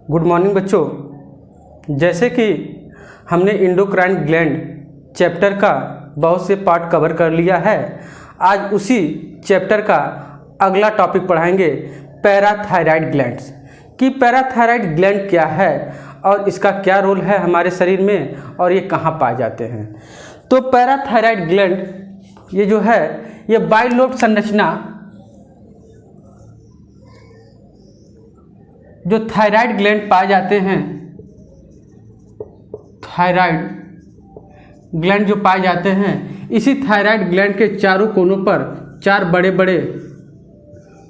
Good morning बच्चों। जैसे कि हमने एंडोक्राइन ग्लैंड चैप्टर का बहुत से पार्ट कवर कर लिया है, आज उसी चैप्टर का अगला टॉपिक पढ़ाएंगे पैराथायराइड ग्लैंड्स कि पैराथायराइड ग्लैंड क्या है और इसका क्या रोल है हमारे शरीर में और ये कहाँ पाए जाते हैं। तो पैराथायराइड ग्लैंड ये जो है ये बाइलोब संरचना जो थायराइड ग्लैंड पाए जाते हैं, थायराइड ग्लैंड जो पाए जाते हैं, इसी थायराइड ग्लैंड के चारों कोनों पर चार बड़े बड़े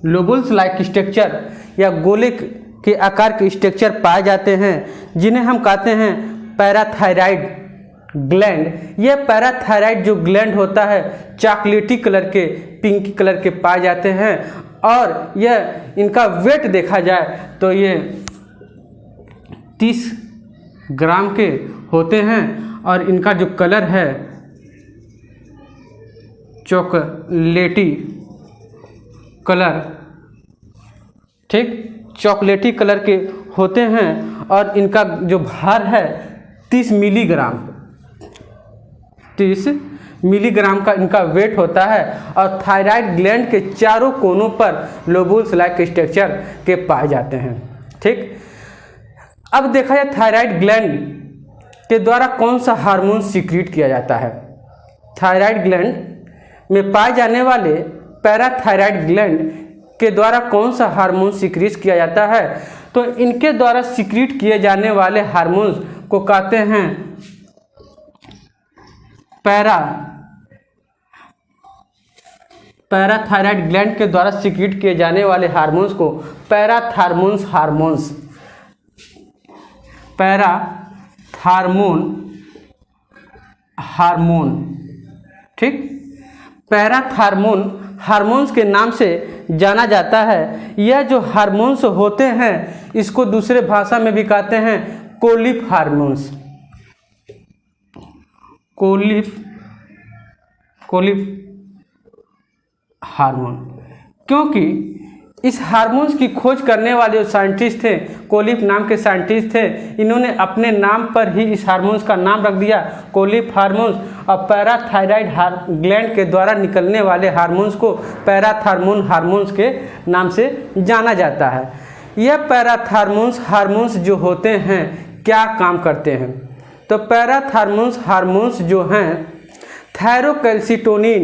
लोबुल्स लाइक स्ट्रक्चर या गोले के आकार के स्ट्रक्चर पाए जाते हैं, जिन्हें हम कहते हैं पैराथायराइड ग्लैंड। ये पैराथायराइड जो ग्लैंड होता है चॉकलेटी कलर के, पिंक कलर के पाए जाते हैं और यह इनका वेट देखा जाए तो ये 30 ग्राम के होते हैं और इनका जो कलर है चॉकलेटी कलर, ठीक, चॉकलेटी कलर के होते हैं और इनका जो भार है 30 मिलीग्राम, 30 मिलीग्राम का इनका वेट होता है और थायराइड ग्लैंड के चारों कोनों पर लोबुल्स लाइक स्ट्रक्चर के पाए जाते हैं। ठीक, अब देखा जाए थायराइड ग्लैंड के द्वारा कौन सा हार्मोन सीक्रेट किया जाता है। थायराइड ग्लैंड में पाए जाने वाले पैराथायराइड ग्लैंड के द्वारा कौन सा हार्मोन सीक्रेट किया जाता है, तो इनके द्वारा सीक्रेट किए जाने वाले हार्मोन्स को कहते हैं पैराथायराइड ग्लैंड के द्वारा सीक्रेट किए जाने वाले हार्मोन्स को पैराथार्मोन्स हार्मोन, ठीक, पैराथार्मोन हार्मोन्स के नाम से जाना जाता है। यह जो हार्मोन्स होते हैं इसको दूसरे भाषा में भी कहते हैं कोलिफ हार्मोन्स, कोलिफ हार्मोन, क्योंकि इस हार्मोन्स की खोज करने वाले जो साइंटिस्ट थे, कोलिफ नाम के साइंटिस्ट थे, इन्होंने अपने नाम पर ही इस हार्मोन्स का नाम रख दिया कोलिफ हार्मोन्स और पैराथायराइड ग्लैंड के द्वारा निकलने वाले हार्मोन्स को पैराथार्मोन हार्मोन्स के नाम से जाना जाता है। यह पैराथार्मोन्स हार्मोन्स जो होते हैं क्या काम करते हैं, तो पैराथार्मोन्स हार्मोन्स जो हैं थायरोकैल्सिटोनिन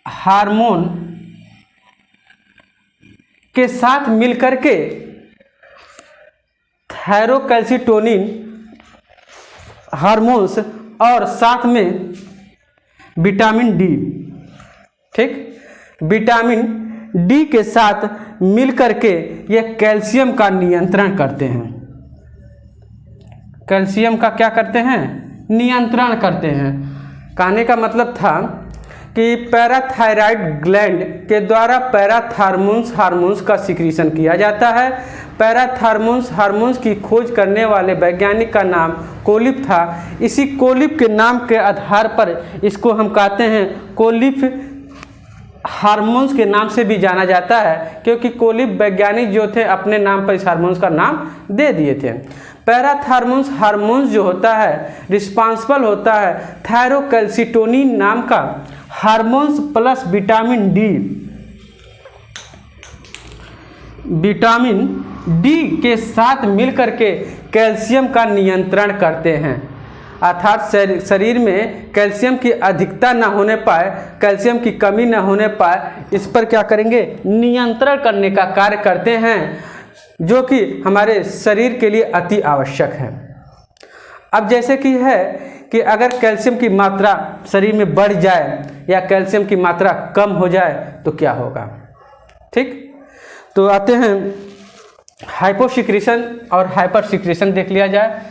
हार्मोन के साथ मिलकर के थायरोकैल्सिटोनिन हार्मोन्स और साथ में विटामिन डी, ठीक, विटामिन डी के साथ मिलकर के यह कैल्शियम का नियंत्रण करते हैं। कैल्शियम का क्या करते हैं? नियंत्रण करते हैं। कहने का मतलब था कि पैराथायराइड ग्लैंड के द्वारा पैराथार्मोन्स हार्मोन्स का सीक्रेशन किया जाता है। पैराथार्मोन्स हार्मोन्स की खोज करने वाले वैज्ञानिक का नाम कोलिफ था। इसी कोलिफ के नाम के आधार पर इसको हम कहते हैं कोलिफ हार्मोन्स के नाम से भी जाना जाता है, क्योंकि कोलिफ वैज्ञानिक जो थे अपने नाम पर इस हार्मोन्स का नाम दे दिए थे। पैराथार्मोन्स हार्मोन्स जो होता है रिस्पांसिबल होता है थायरोकैल्सिटोनिन नाम का हार्मोन्स प्लस विटामिन डी के साथ मिलकर के कैल्शियम का नियंत्रण करते हैं। अर्थात शरीर में कैल्शियम की अधिकता न होने पाए, कैल्शियम की कमी न होने पाए, इस पर क्या करेंगे? नियंत्रण करने का कार्य करते हैं, जो कि हमारे शरीर के लिए अति आवश्यक है। अब जैसे कि है कि अगर कैल्शियम की मात्रा शरीर में बढ़ जाए या कैल्शियम की मात्रा कम हो जाए तो क्या होगा, ठीक। तो आते हैं हाइपोसिक्रेशन और हाइपर सिक्रेशन देख लिया जाए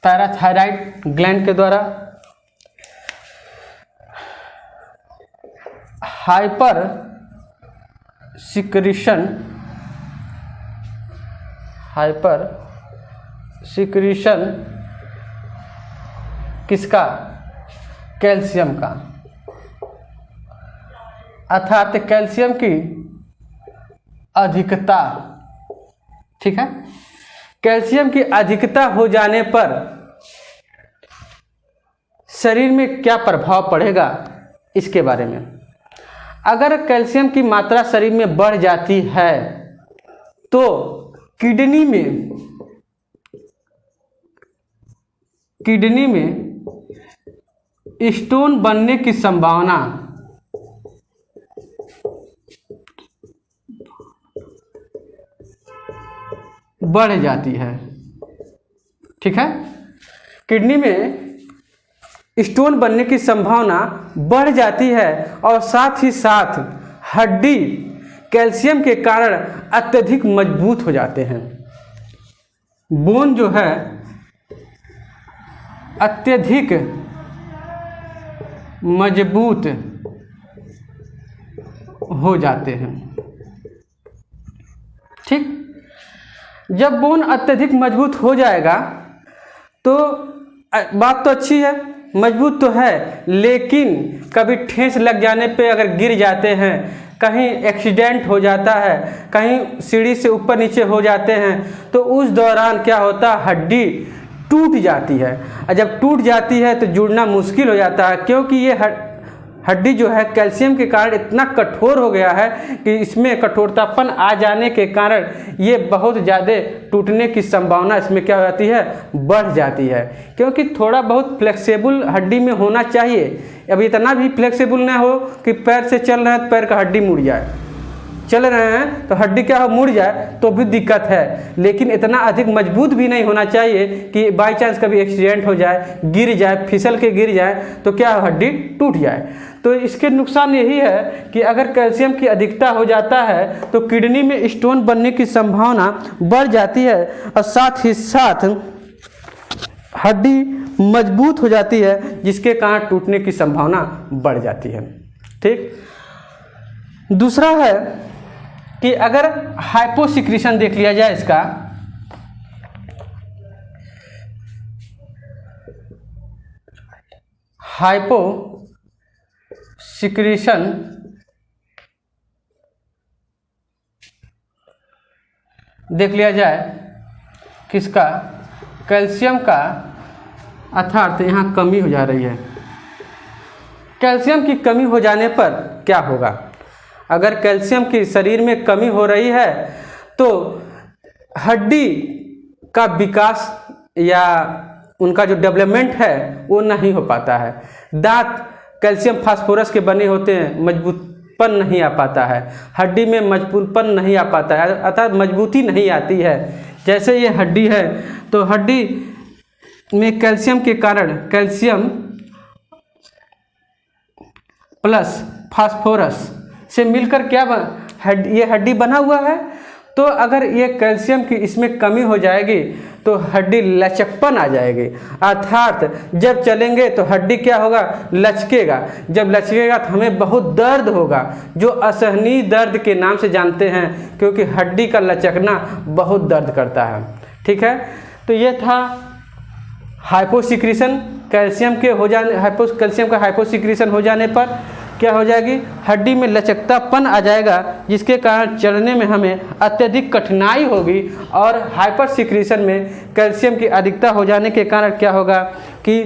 पैराथायराइड ग्लैंड के द्वारा। हाइपर सिक्रेशन किसका? कैल्शियम का, अर्थात कैल्शियम की अधिकता, ठीक है। कैल्शियम की अधिकता हो जाने पर शरीर में क्या प्रभाव पड़ेगा इसके बारे में। अगर कैल्शियम की मात्रा शरीर में बढ़ जाती है तो किडनी में स्टोन बनने की संभावना बढ़ जाती है, ठीक है। किडनी में स्टोन बनने की संभावना बढ़ जाती है और साथ ही साथ हड्डी कैल्शियम के कारण अत्यधिक मजबूत हो जाते हैं। बोन जो है अत्यधिक मजबूत हो जाते हैं, ठीक। जब बोन अत्यधिक मजबूत हो जाएगा तो बात तो अच्छी है, मजबूत तो है, लेकिन कभी ठेस लग जाने पे अगर गिर जाते हैं, कहीं एक्सीडेंट हो जाता है, कहीं सीढ़ी से ऊपर नीचे हो जाते हैं, तो उस दौरान क्या होता है, हड्डी टूट जाती है। और जब टूट जाती है तो जुड़ना मुश्किल हो जाता है, क्योंकि ये हड्डी जो है कैल्शियम के कारण इतना कठोर हो गया है कि इसमें कठोरतापन आ जाने के कारण ये बहुत ज़्यादा टूटने की संभावना इसमें क्या हो जाती है, बढ़ जाती है। क्योंकि थोड़ा बहुत फ्लेक्सिबल हड्डी में होना चाहिए। अब इतना भी फ्लेक्सिबल ना हो कि पैर से चल रहे हैं तो पैर का हड्डी मुड़ जाए, चल रहे हैं तो हड्डी क्या हो, मुड़ जाए तो भी दिक्कत है। लेकिन इतना अधिक मजबूत भी नहीं होना चाहिए कि बाई चांस कभी एक्सीडेंट हो जाए, गिर जाए, फिसल के गिर जाए तो क्या हड्डी टूट जाए। तो इसके नुकसान यही है कि अगर कैल्शियम की अधिकता हो जाता है तो किडनी में स्टोन बनने की संभावना बढ़ जाती है और साथ ही साथ हड्डी मजबूत हो जाती है, जिसके कारण टूटने की संभावना बढ़ जाती है, ठीक। दूसरा है कि अगर हाइपोसिक्रीशन देख लिया जाए, इसका हाइपोसिक्रीशन देख लिया जाए किसका, कैल्शियम का, अर्थात यहाँ कमी हो जा रही है। कैल्शियम की कमी हो जाने पर क्या होगा, अगर कैल्शियम की शरीर में कमी हो रही है तो हड्डी का विकास या उनका जो डेवलपमेंट है वो नहीं हो पाता है। दांत कैल्शियम फास्फोरस के बने होते हैं, मजबूतपन नहीं आ पाता है, हड्डी में मजबूतपन नहीं आ पाता है, अर्थात मजबूती नहीं आती है। जैसे ये हड्डी है तो हड्डी में कैल्शियम के कारण, कैल्शियम प्लस फास्फोरस से मिलकर क्या ये हड्डी बना हुआ है। तो अगर ये कैल्शियम की इसमें कमी हो जाएगी तो हड्डी लचकपन आ जाएगी, अर्थात जब चलेंगे तो हड्डी क्या होगा, लचकेगा। जब लचकेगा तो हमें बहुत दर्द होगा, जो असहनीय दर्द के नाम से जानते हैं, क्योंकि हड्डी का लचकना बहुत दर्द करता है, ठीक है। तो ये था हाइपोसिक्रीशन। कैल्शियम के हो जाने कैल्शियम का हाइपोसिक्रीशन हो जाने पर क्या हो जाएगी, हड्डी में लचकतापन आ जाएगा, जिसके कारण चलने में हमें अत्यधिक कठिनाई होगी। और हाइपर सिक्रीशन में कैल्शियम की अधिकता हो जाने के कारण क्या होगा कि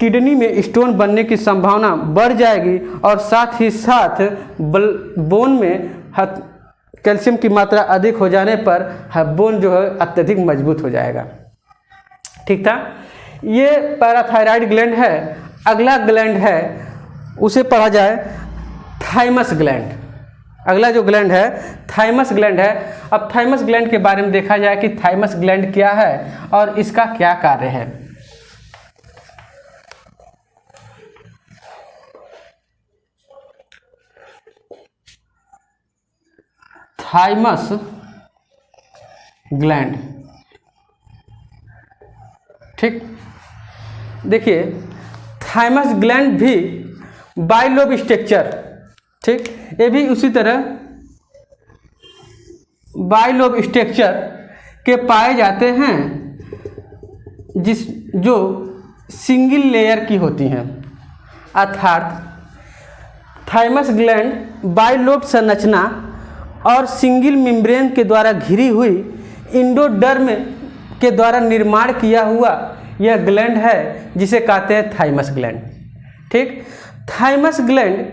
किडनी में स्टोन बनने की संभावना बढ़ जाएगी और साथ ही साथ बोन में कैल्शियम की मात्रा अधिक हो जाने पर बोन जो है अत्यधिक मजबूत हो जाएगा, ठीक था। ये पैराथायराइड ग्लैंड है। अगला ग्लैंड है उसे पढ़ा जाए थाइमस ग्लैंड। अगला जो ग्लैंड है थाइमस ग्लैंड है। अब थाइमस ग्लैंड के बारे में देखा जाए कि थाइमस ग्लैंड क्या है और इसका क्या कार्य है। थाइमस ग्लैंड, ठीक। देखिए थाइमस ग्लैंड भी बाइलोब स्ट्रक्चर, ठीक, ये भी उसी तरह बाइलोब स्ट्रक्चर के पाए जाते हैं जो सिंगल लेयर की होती हैं। अर्थात थाइमस ग्लैंड बाइलोब संरचना और सिंगल मेम्ब्रेन के द्वारा घिरी हुई इंडोडर्म के द्वारा निर्माण किया हुआ यह ग्लैंड है जिसे कहते हैं थाइमस ग्लैंड। ठीक, थाइमस ग्लैंड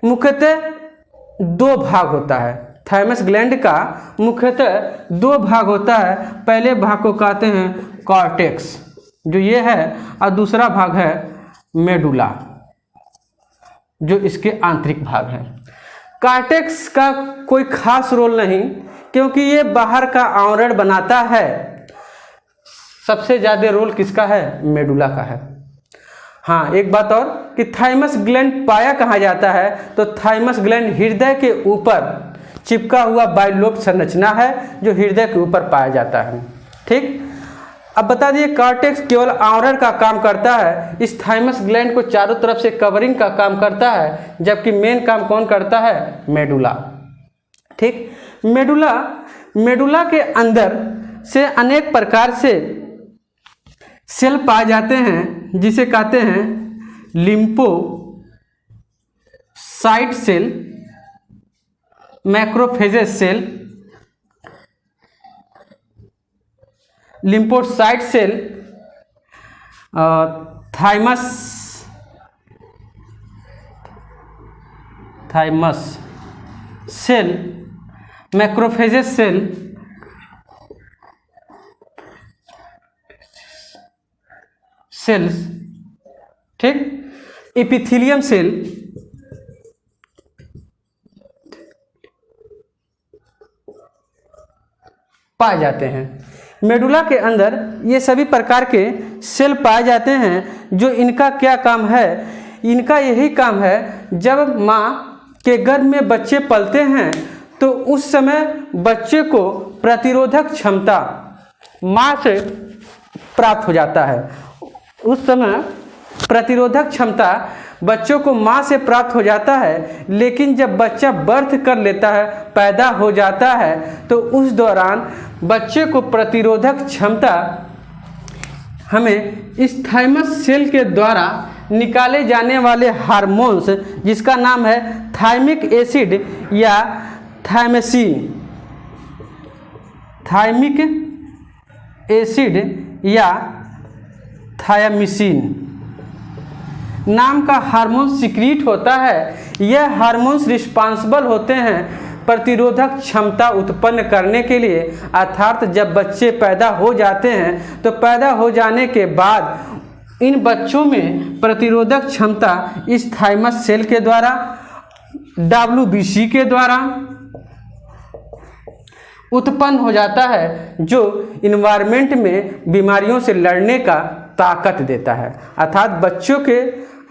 मुख्यतः दो भाग होता है। थाइमस ग्लैंड का मुख्यतः दो भाग होता है। पहले भाग को कहते हैं कॉर्टेक्स, जो ये है, और दूसरा भाग है मेडुला, जो इसके आंतरिक भाग है। कॉर्टेक्स का कोई खास रोल नहीं, क्योंकि ये बाहर का आवरण बनाता है। सबसे ज़्यादा रोल किसका है? मेडुला का है। हाँ, एक बात और कि थाइमस ग्लैंड पाया कहाँ जाता है, तो थाइमस ग्लैंड हृदय के ऊपर चिपका हुआ बाइलोब संरचना है जो हृदय के ऊपर पाया जाता है। ठीक, अब बता दिए कॉर्टेक्स केवल आवरण का काम करता है, इस थाइमस ग्लैंड को चारों तरफ से कवरिंग का काम करता है, जबकि मेन काम कौन करता है? मेडुला। ठीक, मेडुला के अंदर से अनेक प्रकार से सेल पाए जाते हैं, जिसे कहते हैं lymphocyte cell, macrophages cell, lymphocyte cell, thymus cell, macrophages cell, cells, ठीक, एपिथेलियम सेल, पाए जाते हैं। मेडुला के अंदर ये सभी प्रकार के सेल पाए जाते हैं, जो इनका क्या काम है? इनका यही काम है, जब माँ के गर्भ में बच्चे पलते हैं तो उस समय बच्चे को प्रतिरोधक क्षमता माँ से प्राप्त हो जाता है। उस समय प्रतिरोधक क्षमता बच्चों को माँ से प्राप्त हो जाता है, लेकिन जब बच्चा बर्थ कर लेता है, पैदा हो जाता है, तो उस दौरान बच्चे को प्रतिरोधक क्षमता हमें इस थाइमस सेल के द्वारा निकाले जाने वाले हार्मोन्स, जिसका नाम है थाइमिक एसिड या थाइमसिन, थाइमिक एसिड या थायमिसिन नाम का हार्मोन सिक्रीट होता है। यह हार्मोन्स रिस्पांसिबल होते हैं प्रतिरोधक क्षमता उत्पन्न करने के लिए। अर्थात जब बच्चे पैदा हो जाते हैं तो पैदा हो जाने के बाद इन बच्चों में प्रतिरोधक क्षमता इस थाइमस सेल के द्वारा, WBC के द्वारा उत्पन्न हो जाता है, जो इन्वायरमेंट में बीमारियों से लड़ने का ताकत देता है। अर्थात बच्चों के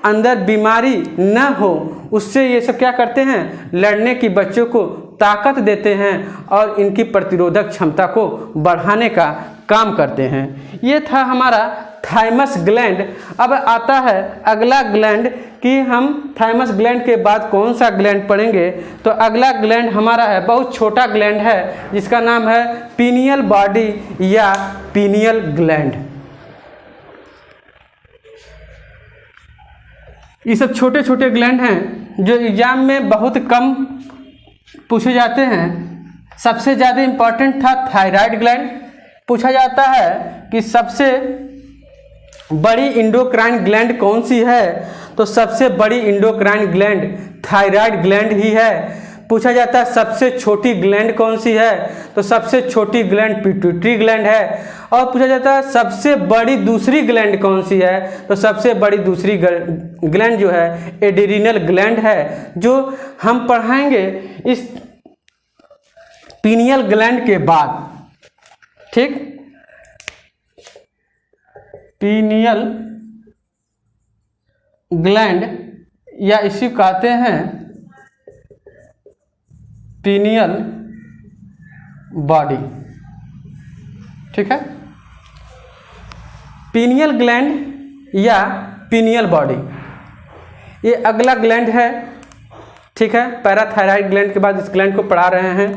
अंदर बीमारी न हो, उससे ये सब क्या करते हैं? लड़ने की बच्चों को ताकत देते हैं और इनकी प्रतिरोधक क्षमता को बढ़ाने का काम करते हैं। ये था हमारा थाइमस ग्लैंड। अब आता है अगला ग्लैंड कि हम थाइमस ग्लैंड के बाद कौन सा ग्लैंड पढ़ेंगे। तो अगला ग्लैंड हमारा है, बहुत छोटा ग्लैंड है, जिसका नाम है पीनियल बॉडी या पीनियल ग्लैंड। ये सब छोटे छोटे ग्लैंड हैं जो एग्जाम में बहुत कम पूछे जाते हैं। सबसे ज़्यादा इम्पॉर्टेंट था थायराइड ग्लैंड। पूछा जाता है कि सबसे बड़ी इंडोक्राइन ग्लैंड कौन सी है, तो सबसे बड़ी इंडोक्राइन ग्लैंड थायराइड ग्लैंड ही है। पूछा जाता है सबसे छोटी ग्लैंड कौन सी है, तो सबसे छोटी ग्लैंड पिट्यूटरी ग्लैंड है। और पूछा जाता है सबसे बड़ी दूसरी ग्लैंड कौन सी है, तो सबसे बड़ी दूसरी ग्लैंड जो है एड्रीनल ग्लैंड है, जो हम पढ़ाएंगे इस पीनियल ग्लैंड के बाद। ठीक, पीनियल ग्लैंड या इसी कहते हैं पीनियल बॉडी। ठीक है, पीनियल ग्लैंड या पीनियल बॉडी ये अगला ग्लैंड है। ठीक है, पैराथायराइड ग्लैंड के बाद इस ग्लैंड को पढ़ा रहे हैं।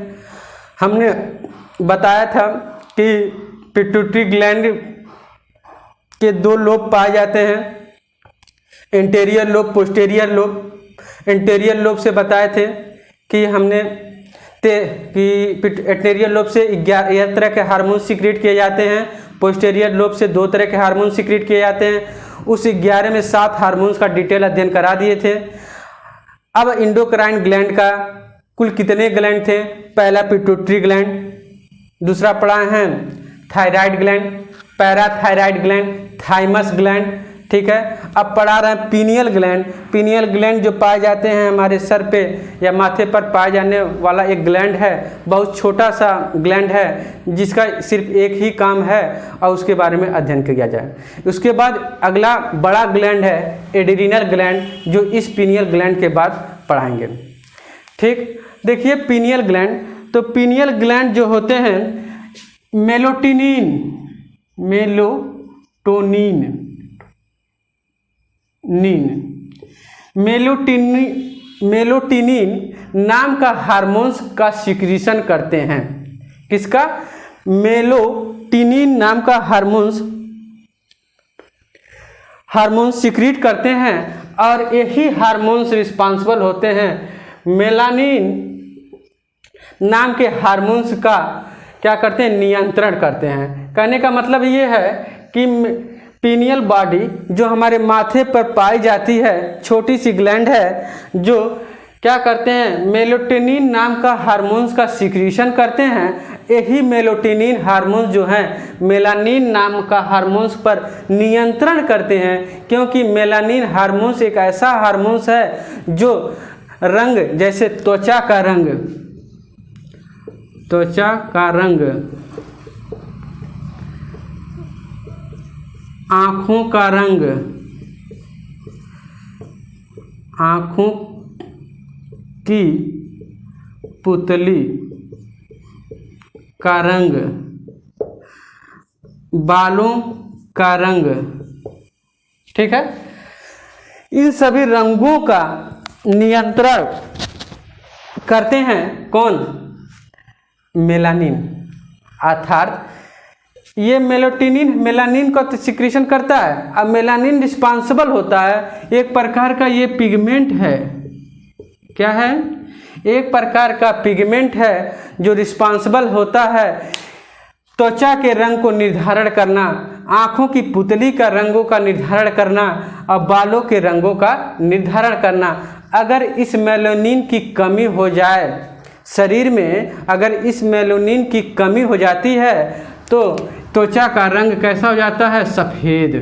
हमने बताया था कि पिट्यूटरी ग्लैंड के दो लोब पाए जाते हैं, interior lobe, posterior lobe. Interior lobe से बताए थे कि हमने कि इंटीरियर लोब से 11 तरह के हार्मोन सीक्रेट किए जाते हैं, पोस्टीरियर लोब से 2 तरह के हार्मोन सीक्रेट किए जाते हैं। उस 11 में 7 हार्मोन्स का डिटेल अध्ययन करा दिए थे। अब इंडोक्राइन ग्लैंड का कुल कितने ग्लैंड थे? पहला पिट्यूटरी ग्लैंड, दूसरा पढ़ा है thyroid gland, parathyroid gland, thymus gland, ठीक है। अब पढ़ा रहे हैं पीनियल ग्लैंड। पीनियल ग्लैंड जो पाए जाते हैं हमारे सर पे या माथे पर पाए जाने वाला एक ग्लैंड है, बहुत छोटा सा ग्लैंड है जिसका सिर्फ एक ही काम है और उसके बारे में अध्ययन किया जाए। उसके बाद अगला बड़ा ग्लैंड है एड्रीनल ग्लैंड, जो इस पीनियल ग्लैंड के बाद पढ़ाएंगे, ठीक। देखिए पीनियल ग्लैंड, तो पीनियल ग्लैंड जो होते हैं मेलोटिनिन नाम का हार्मोन्स का सिक्रीशन करते हैं। किसका? मेलोटिनिन नाम का हार्मोन्स सिक्रीट करते हैं और यही हार्मोन्स रिस्पांसिबल होते हैं मेलानिन नाम के हार्मोन्स का क्या करते हैं? नियंत्रण करते हैं। कहने का मतलब ये है कि पीनियल बॉडी जो हमारे माथे पर पाई जाती है, छोटी सी ग्लैंड है जो क्या करते हैं? मेलाटोनिन नाम का हार्मोन्स का सिक्रीशन करते हैं। यही मेलाटोनिन हार्मोन्स जो हैं मेलानिन नाम का हार्मोन्स पर नियंत्रण करते हैं, क्योंकि मेलानिन हार्मोन्स एक ऐसा हार्मोन्स है जो रंग, जैसे त्वचा का रंग, आँखों का रंग, आँखों की पुतली का रंग, बालों का रंग, ठीक है, इन सभी रंगों का नियंत्रण करते हैं कौन? मेलानिन। अर्थात ये मेलानिन का तो सिक्रीशन करता है। अब मेलानिन रिस्पांसिबल होता है, एक प्रकार का ये पिगमेंट है। क्या है? एक प्रकार का पिगमेंट है जो रिस्पांसिबल होता है त्वचा के रंग को निर्धारण करना, आँखों की पुतली का रंगों का निर्धारण करना और बालों के रंगों का निर्धारण करना। अगर इस मेलानिन की कमी हो जाए शरीर में, अगर इस मेलानिन की कमी हो जाती है तो त्वचा का रंग कैसा हो जाता है? सफ़ेद,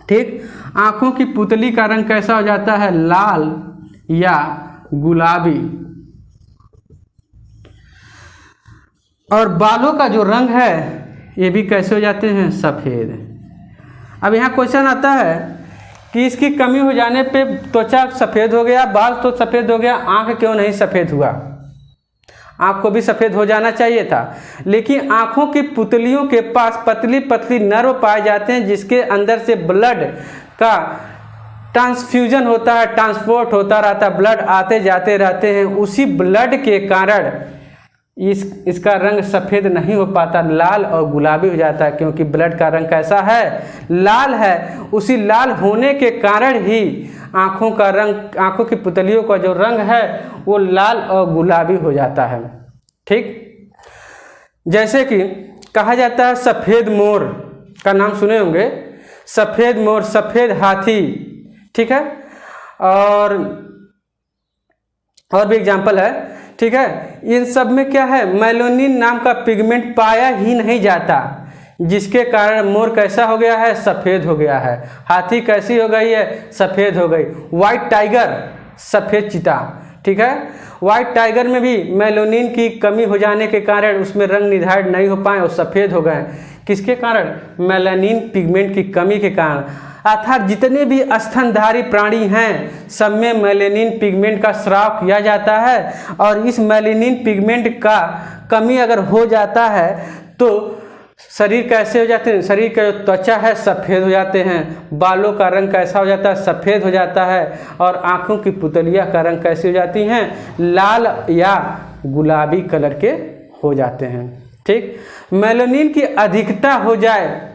ठीक। आँखों की पुतली का रंग कैसा हो जाता है? लाल या गुलाबी। और बालों का जो रंग है ये भी कैसे हो जाते हैं? सफ़ेद। अब यहाँ क्वेश्चन आता है कि इसकी कमी हो जाने पे त्वचा सफ़ेद हो गया, बाल तो सफ़ेद हो गया, आँख क्यों नहीं सफ़ेद हुआ? आँख को भी सफ़ेद हो जाना चाहिए था, लेकिन आँखों की पुतलियों के पास पतली पतली नर्व पाए जाते हैं जिसके अंदर से ब्लड का ट्रांसफ्यूजन होता है, ट्रांसपोर्ट होता रहता है, ब्लड आते जाते रहते हैं। उसी ब्लड के कारण इसका रंग सफ़ेद नहीं हो पाता, लाल और गुलाबी हो जाता है, क्योंकि ब्लड का रंग कैसा है? लाल है। उसी लाल होने के कारण ही आँखों का रंग, आँखों की पुतलियों का जो रंग है वो लाल और गुलाबी हो जाता है, ठीक। जैसे कि कहा जाता है सफ़ेद मोर का नाम सुने होंगे, सफ़ेद मोर, सफ़ेद हाथी, ठीक है। और भी एग्जाम्पल है, ठीक है। इन सब में क्या है? मेलानिन नाम का पिगमेंट पाया ही नहीं जाता, जिसके कारण मोर कैसा हो गया है? सफ़ेद हो गया है। हाथी कैसी हो गई है? सफ़ेद हो गई। वाइट टाइगर, सफ़ेद चीता, ठीक है। वाइट टाइगर में भी मेलानिन की कमी हो जाने के कारण उसमें रंग निर्धारित नहीं हो पाए और सफ़ेद हो गए। किसके कारण? मेलानिन पिगमेंट की कमी के कारण। अर्थात जितने भी स्तनधारी प्राणी हैं सब में मेलानिन पिगमेंट का स्राव किया जाता है, और इस मेलानिन पिगमेंट का कमी अगर हो जाता है तो शरीर कैसे हो जाते हैं? शरीर का जो त्वचा है सफ़ेद हो जाते हैं, बालों का रंग कैसा हो जाता है? सफ़ेद हो जाता है, और आँखों की पुतलियाँ का रंग कैसी हो जाती हैं? लाल या गुलाबी कलर के हो जाते हैं, ठीक। मेलानिन की अधिकता हो जाए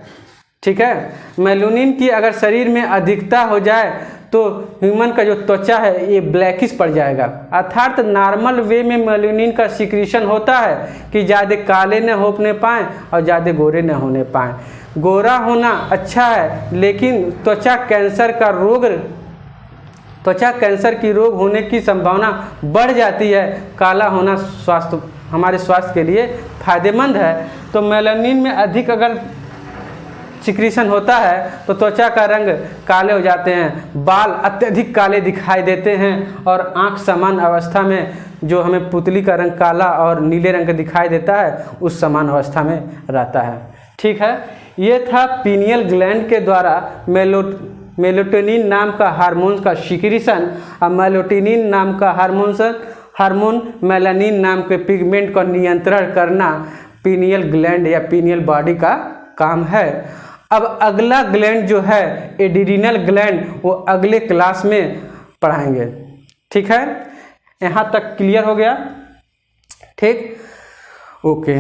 ठीक है। मेलानिन की अगर शरीर में अधिकता हो जाए तो ह्यूमन का जो त्वचा है ये ब्लैकिश पड़ जाएगा। अर्थात नॉर्मल वे में मेलानिन का सिक्रीशन होता है कि ज़्यादा काले न होने पाएँ और ज़्यादा गोरे न होने पाएँ। गोरा होना अच्छा है, लेकिन त्वचा कैंसर की रोग होने की संभावना बढ़ जाती है। काला होना हमारे स्वास्थ्य के लिए फायदेमंद है। तो मेलानिन में अधिक अगर सिक्रीशन होता है तो त्वचा का रंग काले हो जाते हैं, बाल अत्यधिक काले दिखाई देते हैं और आंख समान अवस्था में, जो हमें पुतली का रंग काला और नीले रंग का दिखाई देता है, उस समान अवस्था में रहता है। ठीक है, ये था पीनियल ग्लैंड के द्वारा मेलाटोनिन नाम का हार्मोन का सिक्रीशन। और मेलाटोनिन नाम का हार्मोन मेलानिन नाम के पिगमेंट का नियंत्रण करना पीनियल ग्लैंड या पीनियल बॉडी का काम है। अब अगला ग्लैंड जो है एड्रीनल ग्लैंड, वो अगले क्लास में पढ़ाएंगे। ठीक है, यहाँ तक क्लियर हो गया? ठीक, ओके।